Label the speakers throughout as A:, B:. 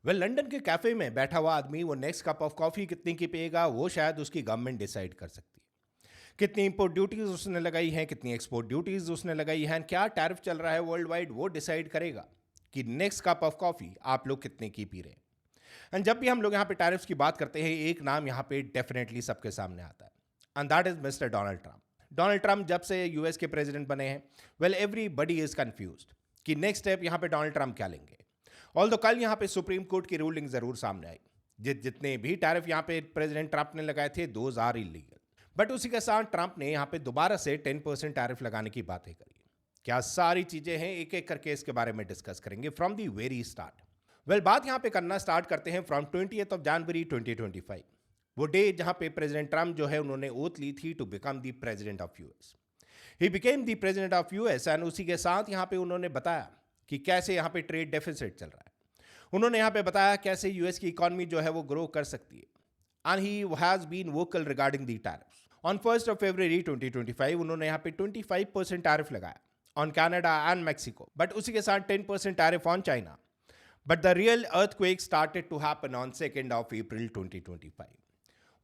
A: London के cafe में बैठा हुआ आदमी वो नेक्स्ट कप ऑफ कॉफी कितनी की पिएगा वो शायद उसकी गवर्नमेंट डिसाइड कर सकती है। कितनी इंपोर्ट ड्यूटीज उसने लगाई हैं, कितनी एक्सपोर्ट ड्यूटीज उसने लगाई हैं, क्या टैरिफ चल रहा है वर्ल्ड वाइड, वो डिसाइड करेगा कि नेक्स्ट कप ऑफ कॉफी आप लोग कितने की पी रहे हैं। एंड जब भी हम लोग यहाँ पे टैरिफ्स की बात करते हैं, एक नाम यहाँ पे डेफिनेटली सबके सामने आता है, and that is mister Donald Trump. Donald Trump जब से यूएस के प्रेसिडेंट बने हैं, एवरीबडी इज कंफ्यूज्ड कि नेक्स्ट स्टेप यहाँ पे डोनाल्ड ट्रंप क्या लेंगे। ऑल्दो कल यहाँ पे सुप्रीम कोर्ट की रूलिंग जरूर सामने आई। जितने भी टैरिफ यहाँ पे प्रेसिडेंट ट्रंप ने लगाए थे, दोज आर इलीगल। बट उसी के साथ ट्रंप ने यहाँ पे दोबारा से 10% टैरिफ लगाने की बातें करी। क्या सारी चीजें हैं, एक एक करके इसके बारे में डिस्कस करेंगे फ्रॉम दी वेरी स्टार्ट। बात यहाँ पे करना स्टार्ट करते हैं फ्रॉम 20th ऑफ जनवरी 2025, वो डे जहाँ पे प्रेसिडेंट ट्रंप जो है उन्होंने ओथ ली थी to become the president of US. He became the president of US and उसी के साथ यहाँ पे उन्होंने बताया कि कैसे यहाँ पे ट्रेड डेफिसिट चल रहा है। उन्होंने यहाँ पे बताया कैसे यूएस की इकोनॉमी जो है वो ग्रो कर सकती है। And he has been vocal regarding the tariffs. On 1st of February 2025 उन्होंने यहाँ पे 25% टैरिफ लगाया on Canada and Mexico, but उसी के साथ 10% tariff on China. But the real earthquake started to happen on 2nd of April 2025,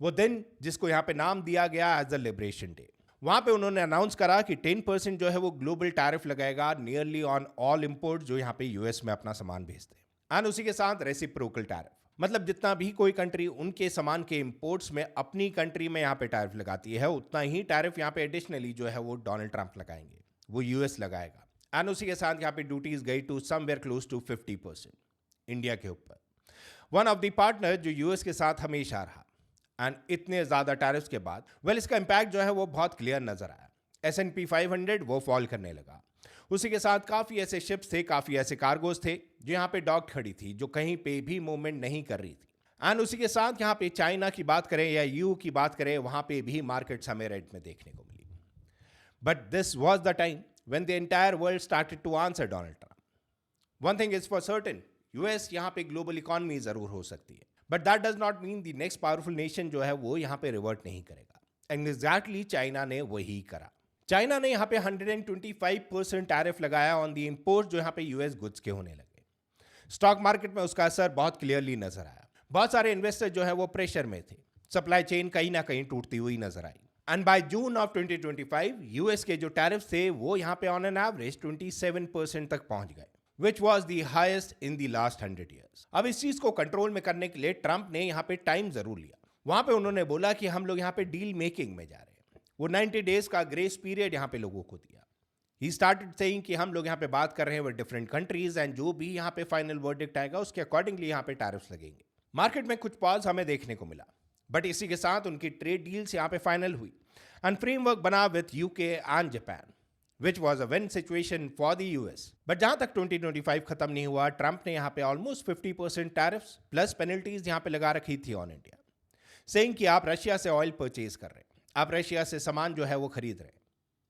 A: वो दिन जिसको यहाँ पे नाम दिया गया एज द लिबरेशन डे। वहां पे उन्होंने अनाउंस करा कि 10% जो है वो ग्लोबल टैरिफ लगाएगा नियरली ऑन ऑल इंपोर्ट जो यहाँ पे यूएस में अपना सामान भेजते हैं। एंड उसी के साथ रेसिप्रोकल टैरिफ, मतलब जितना भी कोई कंट्री उनके सामान के इंपोर्ट्स में अपनी कंट्री में यहाँ पे टैरिफ लगाती है, उतना ही टैरिफ यहाँ पे एडिशनली जो है वो डोनाल्ड ट्रंप लगाएंगे, वो यूएस लगाएगा। एंड उसी के साथ यहाँ पे ड्यूटीज गई to somewhere close to 50% India के ऊपर, वन ऑफ द पार्टनर जो यूएस के साथ हमेशा रहा। एंड इतने ज्यादा टैरिफ्स के बाद इसका इंपैक्ट जो है वो बहुत क्लियर नजर आया। S&P 500 वो फॉल करने लगा। उसी के साथ काफी ऐसे शिप्स थे, काफी ऐसे कार्गोज थे जो यहाँ पे डॉक खड़ी थी, जो कहीं पे भी मूवमेंट नहीं कर रही थी। एंड उसी के साथ यहाँ पे चाइना की बात करें या यू की बात करें, वहां पे भी मार्केट्स हमें रेड में देखने को मिली। But this was the time when the entire world started to answer Donald Trump. One thing is for certain, US यहाँ पे ग्लोबल इकोनॉमी जरूर हो सकती है, but that does not mean the next powerful nation जो है वो यहाँ पे रिवर्ट नहीं करेगा। एंड एग्जैक्टली चाइना ने वही करा। चाइना ने यहाँ पे 125% टैरिफ लगाया ऑन दी इंपोर्ट जो यहाँ पे यूएस गुड्स के होने लगे। स्टॉक मार्केट में उसका असर बहुत क्लियरली नजर आया। बहुत सारे इन्वेस्टर जो है वो प्रेशर में थे, सप्लाई चेन कहीं ना कहीं टूटती हुई नजर आई। And by June of 2025 US के जो टैरिफ थे वो यहाँ पे ऑन एन एवरेज 27% तक पहुंच गए, which was the highest in the last 100 years। अब इस चीज को कंट्रोल में करने के लिए ट्रंप ने यहाँ पे टाइम जरूर लिया। वहां पे उन्होंने बोला कि हम लोग यहाँ पे डील मेकिंग में जा रहे हैं। वो 90 डेज का ग्रेस पीरियड यहाँ पे लोगों को दिया। ही स्टार्टेड सेइंग कि हम लोग यहाँ पे बात कर रहे हैं विद डिफरेंट कंट्रीज एंड जो भी यहाँ पे फाइनल वर्डिक्ट आएगा उसके अकॉर्डिंगली यहाँ पे टैरिफ्स लगेंगे। मार्केट में कुछ पॉज हमें देखने को मिला, बट इसी के साथ उनकी ट्रेड डील्स यहाँ पे फाइनल हुई एंड फ्रेमवर्क बना with UK and Japan, which was a win situation for the US। But जहां तक 2025 खत्म नहीं हुआ, ट्रंप ने यहां पे ऑलमोस्ट 50% टैरिफ्स प्लस पेनल्टीज यहां पे लगा रखी थी ऑन इंडिया, सेइंग कि आप रशिया से ऑयल परचेज कर रहे हैं, आप रशिया से सामान जो है वो खरीद रहे हैं।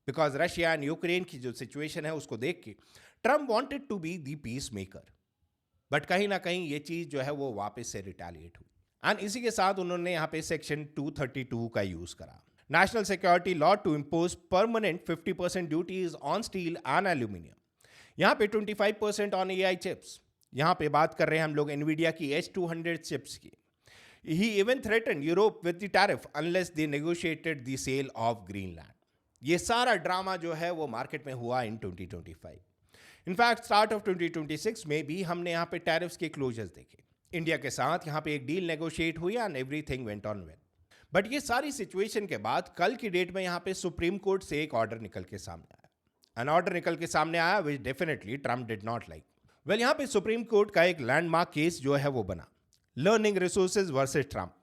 A: बिकॉज रशिया एंड यूक्रेन की जो सिचुएशन है उसको देख के Trump wanted to be the peacemaker, but कहीं ना कहीं ये चीज जो है वो वापस से रिटेलिएट हुई। एंड इसी के साथ उन्होंने यहाँ पे सेक्शन 232 का यूज करा, National Security Law, to impose permanent 50% duties on steel and aluminum। यहाँ पे 25% on AI chips। यहाँ पे बात कर रहे हैं हम लोग NVIDIA की H200 chips की। He even threatened Europe with the tariff unless they negotiated the sale of Greenland। ये सारा ड्रामा जो है वो मार्केट में हुआ इन 2025। इनफैक्ट स्टार्ट ऑफ 2026 में भी हमने यहाँ पे टैरिफ्स के क्लोजर्स देखे। इंडिया के साथ यहाँ पे एक डील नेगोशिएट हुई and everything went on well. But ये सारी सिचुएशन के बाद कल की डेट में यहाँ पे सुप्रीम कोर्ट से एक ऑर्डर निकल के सामने आया। एन ऑर्डर निकल के सामने आया विच definitely Trump did not like. यहाँ पे सुप्रीम कोर्ट का एक लैंडमार्क केस जो है वो बना, लर्निंग रिसोर्सेज वर्सेस ट्रंप।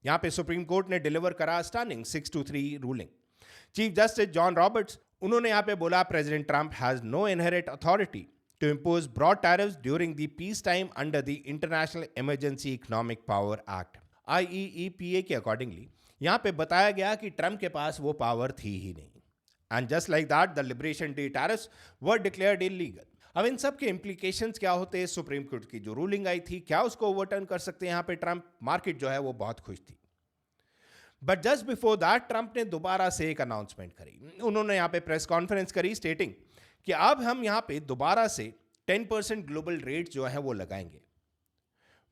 A: यहाँ पे सुप्रीम कोर्ट ने डिलीवर करा stunning 6-3 ruling. Chief justice John Roberts उन्होंने यहाँ पे बोला president Trump has no inherent authority to impose broad tariffs during the peace time under the international emergency economic power act IEEPA के accordingly यहाँ पे बताया गया कि ट्रंप के पास वो पावर थी ही नहीं। And just like that the liberation day tariffs were declared illegal. अब इन सब के इंप्लीकेशंस क्या होते हैं, सुप्रीम कोर्ट की जो रूलिंग आई थी क्या उसको ओवरटर्न कर सकते हैं यहाँ पे ट्रंप। मार्केट जो है वो बहुत खुश थी। But just before that Trump ने दोबारा से एक अनाउंसमेंट करी। उन्होंने यहाँ पे प्रेस कॉन्फ्रेंस करी स्टेटिंग कि अब हम यहाँ पे दोबारा से 10% ग्लोबल रेट जो है वो लगाएंगे,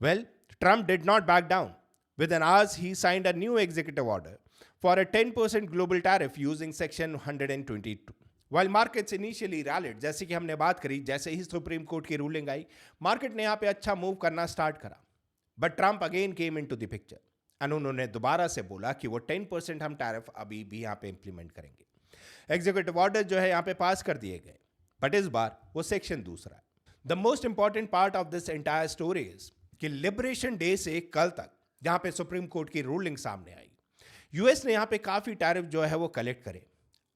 A: Well, Trump did not back down. Within hours, he signed a new executive order for a 10% global tariff using Section 122. While markets initially rallied, जैसे कि हमने बात करी, जैसे ही सुप्रीम कोर्ट की रूलिंग आई, मार्केट ने यहाँ पे अच्छा मूव करना स्टार्ट करा. But Trump again came into the picture and उन्होंने दोबारा से बोला कि वो 10% हम टैरिफ अभी भी यहाँ पे इंप्लीमेंट करेंगे. एग्जीक्यूटिव ऑर्डर जो है यहाँ पे पास कर दिए गए, बट इस बार वो सेक्शन दूसरा है. The most important part of this entire story is कि लिबरेशन डे से कल तक जहां पे सुप्रीम कोर्ट की रूलिंग सामने आई, यूएस ने यहां पे काफी टैरिफ जो है वो कलेक्ट करे.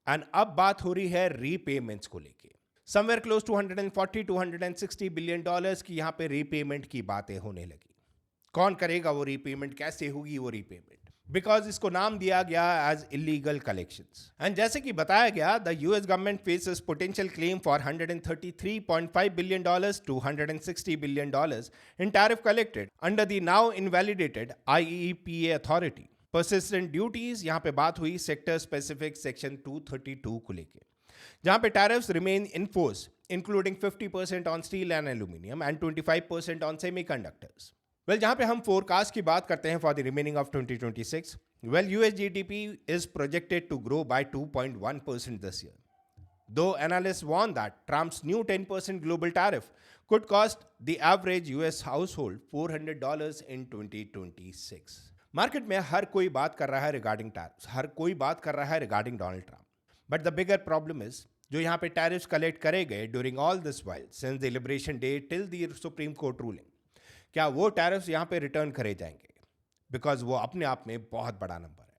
A: एंड अब बात हो रही है रीपेमेंट्स को लेके. Somewhere close to 140 to 160 billion dollars की यहां पे रीपेमेंट की बातें होने लगी. कौन करेगा वो रीपेमेंट, कैसे होगी वो रीपेमेंट? बिकॉज इसको नाम दिया गया एज इलीगल कलेक्शंस. एंड जैसे कि बताया गया, the US government faces potential claim for $133.5 billion to $160 billion in tariff collected under the now invalidated IEEPA authority. persistent duties, यहाँ पे बात हुई सेक्टर स्पेसिफिक सेक्शन 232 को लेके, जहाँ पे tariffs remain in force including 50% on steel and aluminium and 25% on semiconductors. Well, जहाँ पे हम फोरकास्ट की बात करते हैं for the remaining of 2026, well US GDP is projected to grow by 2.1% this year. Though analysts warn that Trump's new 10% global tariff could cost the average US household $400 in 2026. Market में हर कोई बात कर रहा है रिगार्डिंग टैरिफ्स, हर कोई बात कर रहा है regarding Donald Trump. But the bigger problem is जो यहाँ पे टैरिफ्स कलेक्ट करे गए during all this while since the liberation day till the supreme court ruling, क्या वो टैरिफ्स यहाँ पे रिटर्न करे जाएंगे? बिकॉज वो अपने आप में बहुत बड़ा नंबर है.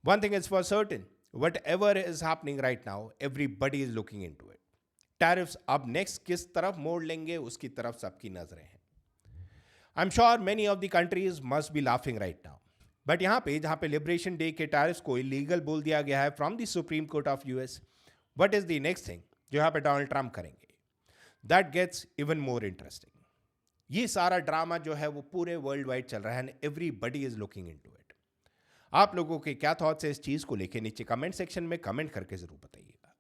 A: One thing is for certain, whatever is happening right now, everybody is looking into it. Tariffs अब next किस तरफ मोड़ लेंगे उसकी तरफ सबकी नजरें हैं. I'm sure many of the countries must be laughing right now. But यहाँ पे जहाँ पे लिबरेशन डे के टैरिफ्स को इलीगल बोल दिया गया है from the supreme court of US, what is the next thing जो यहाँ पे डोनाल्ड ट्रंप करेंगे? That gets even more interesting. ये सारा ड्रामा जो है वो पूरे वर्ल्ड वाइड चल रहा है and everybody is looking into it. आप लोगों के क्या थॉट्स है इस चीज को लेके नीचे कमेंट सेक्शन में कमेंट करके जरूर बताइएगा.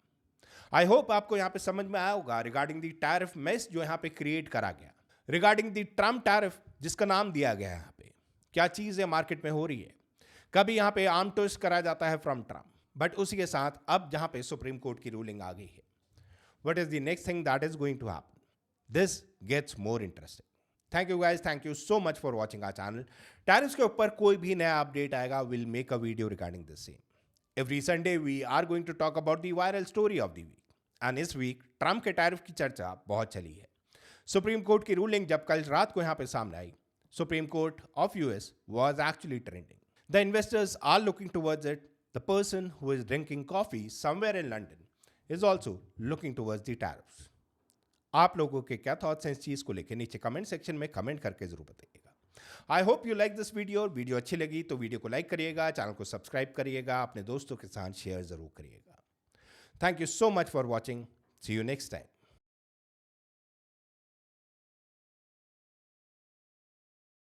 A: आई होप आपको यहाँ पे समझ में आया होगा रिगार्डिंग द टैरिफ मेस जो यहाँ पे क्रिएट करा गया, रिगार्डिंग द ट्रम्प टैरिफ जिसका नाम दिया गया है. यहाँ पे क्या चीजें मार्केट में हो रही है. कभी यहाँ पे आर्म ट्विस्ट करा जाता है फ्रॉम ट्रम्प, बट उसी के साथ अब जहाँ पे सुप्रीम कोर्ट की रूलिंग आ गई है, what is the next thing that is going to happen? This gets more interesting. Thank you guys, thank you so much for watching our channel. Tariffs के ऊपर कोई भी नया अपडेट आएगा, will make a video regarding this same. Every Sunday we are going to talk about the viral story of the week. And this week Trump के tariff की चर्चा बहुत चली है. सुप्रीम कोर्ट की रूलिंग जब कल रात को यहाँ पे सामने आई, Supreme court of US was actually trending. The investors are looking towards it. The person who is drinking coffee somewhere in London is also looking towards the tariffs. आप लोगों के क्या थॉट्स हैं इस चीज को लेकर नीचे कमेंट सेक्शन में कमेंट करके जरूर बताइएगा. I hope you like this video. Video अच्छी लगी तो वीडियो को लाइक करिएगा, चैनल को सब्सक्राइब करिएगा, अपने दोस्तों के साथ शेयर जरूर करिएगा. Thank you so much for watching. See you next time.